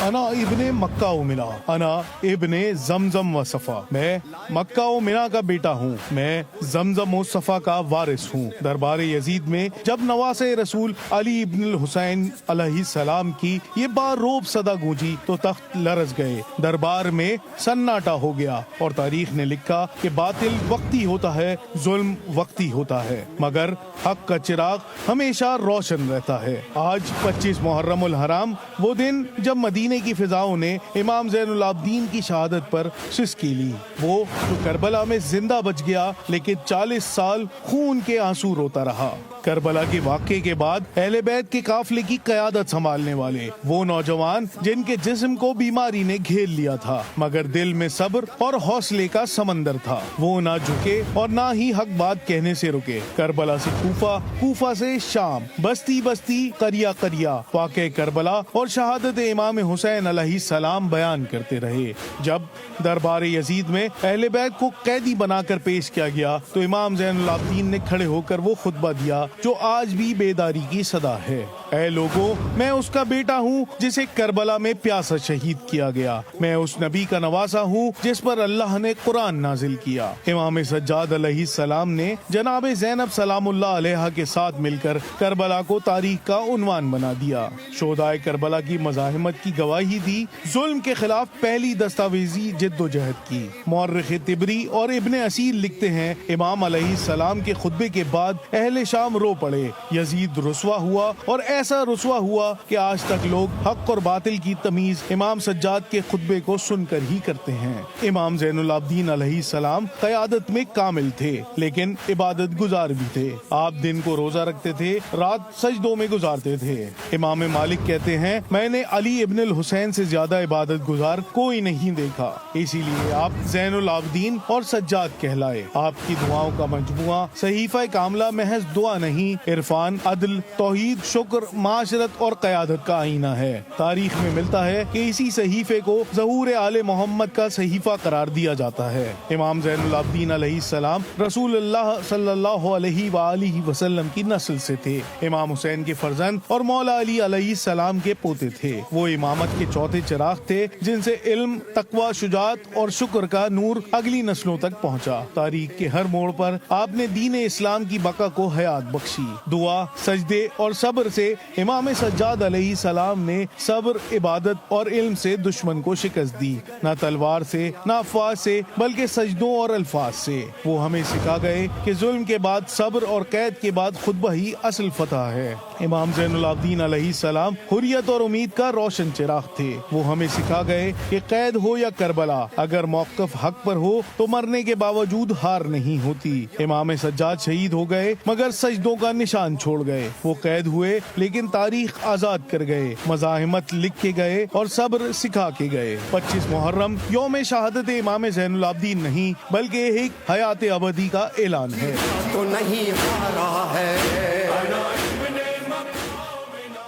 انا ابن مکہ و منا، انا ابن زمزم و صفا، میں مکہ و منا کا بیٹا ہوں، میں زمزم و صفا کا وارث ہوں۔ دربار یزید میں جب نواسۂ رسول علی ابن الحسین علیہ السلام کی یہ بار روب صدا گونجی تو تخت لرز گئے، دربار میں سناٹا ہو گیا، اور تاریخ نے لکھا کہ باطل وقتی ہوتا ہے، ظلم وقتی ہوتا ہے، مگر حق کا چراغ ہمیشہ روشن رہتا ہے۔ آج 25 محرم الحرام وہ دن جب مدینے کی فضاؤں نے امام زین العابدین کی شہادت پر سسکی لی، وہ جو کربلا میں زندہ بچ گیا لیکن 40 سال خون کے آنسو روتا رہا۔ کربلا کے واقعے کے بعد اہل بیت کے قافلے کی قیادت سنبھالنے والے وہ نوجوان جن کے جسم کو بیماری نے گھیر لیا تھا مگر دل میں صبر اور حوصلے کا سمندر تھا، وہ نہ جھکے اور نہ ہی حق بات کہنے سے رکے۔ کربلا سے کوفہ، کوفہ سے شام، بستی بستی، قریہ قریہ واقع کربلا اور شہادت امام حسین علیہ السلام بیان کرتے رہے۔ جب دربار یزید میں اہل بیت کو قیدی بنا کر پیش کیا گیا تو امام زین العابدین نے کھڑے ہو کر وہ خطبہ دیا جو آج بھی بیداری کی صدا ہے۔ اے لوگو، میں اس کا بیٹا ہوں جسے کربلا میں پیاسا شہید کیا گیا، میں اس نبی کا نواسا ہوں جس پر اللہ نے قرآن نازل کیا۔ امام سجاد علیہ السلام نے جناب زینب سلام اللہ علیہا کے ساتھ مل کر کربلا کو تاریخ کا عنوان بنا دیا، شہدائے کربلا کی مزاحمت کی گواہی دی، ظلم کے خلاف پہلی دستاویزی جد و جہد کی۔ مورخ طبری اور ابن اسیر لکھتے ہیں امام علیہ السلام کے خطبے کے بعد اہل شام رو پڑے، یزید رسوا ہوا، اور ایسا رسوا ہوا کہ آج تک لوگ حق اور باطل کی تمیز امام سجاد کے خطبے کو سن کر ہی کرتے ہیں۔ امام زین العابدین علیہ السلام قیادت میں کامل تھے لیکن عبادت گزار بھی تھے، آپ دن کو روزہ رکھتے تھے، رات سجدوں میں گزارتے تھے۔ امام مالک کہتے ہیں میں نے علی ابن الحسین سے زیادہ عبادت گزار کوئی نہیں دیکھا، اسی لیے آپ زین العابدین اور سجاد کہلائے۔ آپ کی دعاؤں کا مجموعہ صحیفہ کاملہ محض دعا نہیں، عرفان، عدل، توحید، شکر، معاشرت اور قیادت کا آئینہ ہے۔ تاریخ میں ملتا ہے کہ اسی صحیفے کو ظہور آل محمد کا صحیفہ قرار دیا جاتا ہے۔ امام زین العابدین علیہ السلام رسول اللہ صلی اللہ علیہ وآلہ وسلم کی نسل سے تھے، امام حسین کے فرزند اور مولا علی علیہ السلام کے پوتے تھے۔ وہ امامت کے چوتھے چراغ تھے جن سے علم، تقوی، شجاعت اور شکر کا نور اگلی نسلوں تک پہنچا۔ تاریخ کے ہر موڑ پر آپ نے دین اسلام کی بقا کو حیات بخشی۔ دعا، سجدے اور صبر سے امام سجاد علیہ السلام نے صبر، عبادت اور علم سے دشمن کو شکست دی، نہ تلوار سے، نہ افواج سے، بلکہ سجدوں اور الفاظ سے۔ وہ ہمیں سکھا گئے کہ ظلم کے بعد صبر اور قید کے بعد خطبہ ہی اصل فتح ہے۔ امام زین العابدین علیہ السلام حریت اور امید کا روشن چراغ تھے، وہ ہمیں سکھا گئے کہ قید ہو یا کربلا، اگر موقف حق پر ہو تو مرنے کے باوجود ہار نہیں ہوتی۔ امام سجاد شہید ہو گئے مگر سجدوں کا نشان چھوڑ گئے، وہ قید ہوئے لیکن تاریخ آزاد کر گئے، مزاحمت لکھ کے گئے اور صبر سکھا کے گئے۔ 25 محرم یوم شہادت امام زین العابدین نہیں بلکہ ایک حیات ابدی کا اعلان ہے۔ تو نہیں ہارا ہے۔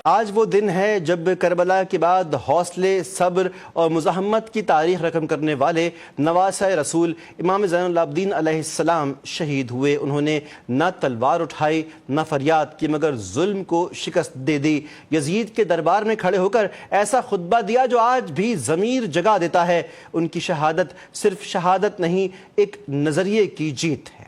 آج وہ دن ہے جب کربلا کے بعد حوصلے، صبر اور مزاحمت کی تاریخ رقم کرنے والے نواسۂ رسول امام زین العابدین علیہ السلام شہید ہوئے۔ انہوں نے نہ تلوار اٹھائی، نہ فریاد کی، مگر ظلم کو شکست دے دی۔ یزید کے دربار میں کھڑے ہو کر ایسا خطبہ دیا جو آج بھی ضمیر جگا دیتا ہے۔ ان کی شہادت صرف شہادت نہیں، ایک نظریے کی جیت ہے۔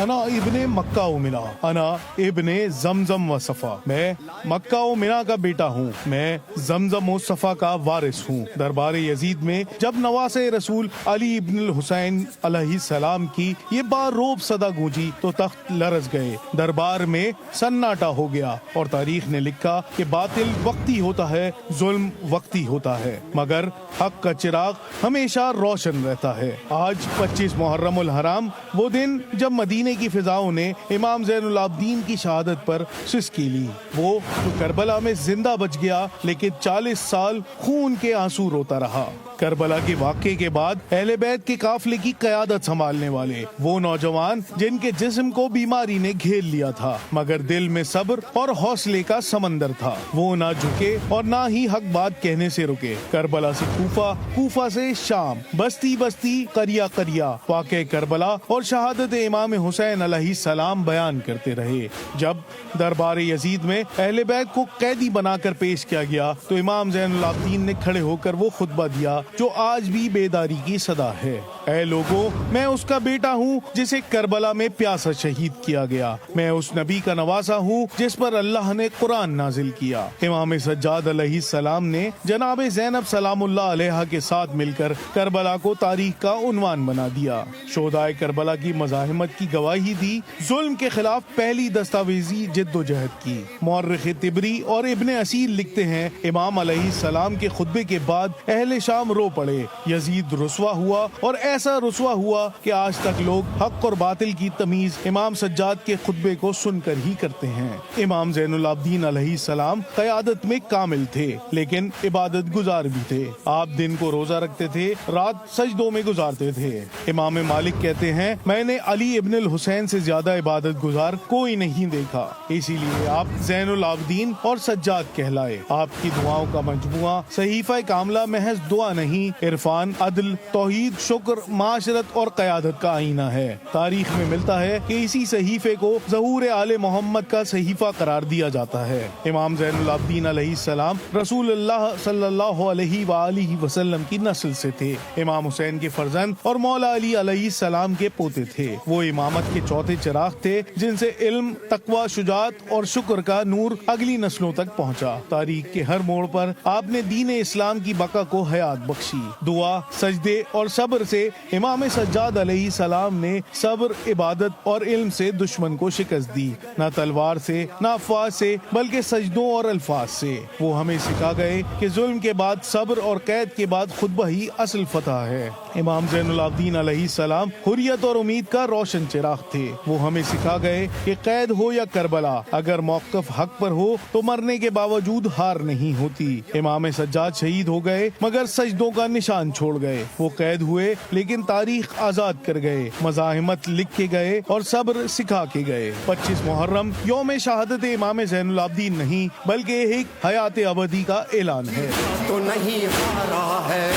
انا ابن مکہ و منا، انا ابن زمزم و صفا، میں مکہ و منا کا بیٹا ہوں، میں زمزم و صفا کا وارث ہوں۔ دربار یزید میں جب نواسۂ رسول علی ابن الحسین علیہ السلام کی یہ بار روب صدا گونجی تو تخت لرز گئے، دربار میں سناٹا ہو گیا، اور تاریخ نے لکھا کہ باطل وقتی ہوتا ہے، ظلم وقتی ہوتا ہے، مگر حق کا چراغ ہمیشہ روشن رہتا ہے۔ آج 25 محرم الحرام وہ دن جب مدینے سینے کی فضاؤں نے امام زین العابدین کی شہادت پر سسکی لی. وہ جو کربلا میں زندہ بچ گیا لیکن 40 سال خون کے آنسو روتا رہا. کربلا کے واقعے کے بعد اہل بیت کے قافلے کی قیادت سنبھالنے والے وہ نوجوان جن کے جسم کو بیماری نے گھیر لیا تھا مگر دل میں صبر اور حوصلے کا سمندر تھا. وہ نہ جھکے اور نہ ہی حق بات کہنے سے رکے. کربلا سے کوفہ، کوفہ سے شام، بستی بستی، قریہ قریہ واقع کربلا اور شہادت امام حسین علیہ السلام بیان کرتے رہے. جب دربار یزید میں اہل بیت کو قیدی بنا کر پیش کیا گیا تو امام زین العابدین نے کھڑے ہو کر وہ خطبہ دیا جو آج بھی بیداری کی صدا ہے. اے لوگو، میں اس کا بیٹا ہوں جسے کربلا میں پیاسا شہید کیا گیا. میں اس نبی کا نواسا ہوں جس پر اللہ نے قرآن نازل کیا. امام سجاد علیہ السلام نے جناب زینب سلام اللہ علیہ کے ساتھ مل کر کربلا کو تاریخ کا عنوان بنا دیا. شہدائے کربلا کی مزاحمت کی گواہی دی، ظلم کے خلاف پہلی دستاویزی جد و جہد کی. مورخ طبری اور ابن اسیر لکھتے ہیں امام علیہ السلام کے خطبے کے بعد اہل شام رو پڑے. یزید رسوا ہوا اور ایسا رسوا ہوا کہ آج تک لوگ حق اور باطل کی تمیز امام سجاد کے خطبے کو سن کر ہی کرتے ہیں. امام زین العابدین علیہ السلام قیادت میں کامل تھے لیکن عبادت گزار بھی تھے. آپ دن کو روزہ رکھتے تھے، رات سجدوں میں گزارتے تھے. امام مالک کہتے ہیں میں نے علی ابن الحسین سے زیادہ عبادت گزار کوئی نہیں دیکھا، اسی لیے آپ زین العابدین اور سجاد کہلائے. آپ کی دعاؤں کا مجموعہ صحیفہ کاملہ محض دعا نہیں، عرفان، عدل، توحید، شکر، معاشرت اور قیادت کا آئینہ ہے. تاریخ میں ملتا ہے کہ اسی صحیفے کو ظہور آل محمد کا صحیفہ قرار دیا جاتا ہے. امام زین العابدین علیہ السلام رسول اللہ صلی اللہ علیہ وآلہ وسلم کی نسل سے تھے. امام حسین کے فرزند اور مولا علی علیہ السلام کے پوتے تھے. وہ امامت کے چوتھے چراغ تھے جن سے علم، تقوی، شجاعت اور شکر کا نور اگلی نسلوں تک پہنچا. تاریخ کے ہر موڑ پر آپ نے دین اسلام کی بقا کو حیات بخشی. دعا، سجدے اور صبر سے امام سجاد علیہ السلام نے صبر، عبادت اور علم سے دشمن کو شکست دی. نہ تلوار سے، نہ افواج سے، بلکہ سجدوں اور الفاظ سے. وہ ہمیں سکھا گئے کہ ظلم کے بعد صبر اور قید کے بعد خطبہ ہی اصل فتح ہے. امام زین العابدین علیہ السلام حریت اور امید کا روشن چراغ تھے. وہ ہمیں سکھا گئے کہ قید ہو یا کربلا، اگر موقف حق پر ہو تو مرنے کے باوجود ہار نہیں ہوتی. امام سجاد شہید ہو گئے مگر سجدوں کا نشان چھوڑ گئے. وہ قید ہوئے لیکن تاریخ آزاد کر گئے، مزاحمت لکھ کے گئے اور صبر سکھا کے گئے. 25 محرم یوم شہادت امام زین العابدین نہیں بلکہ ایک حیات ابدی کا اعلان ہے. تو نہیں ہارا ہے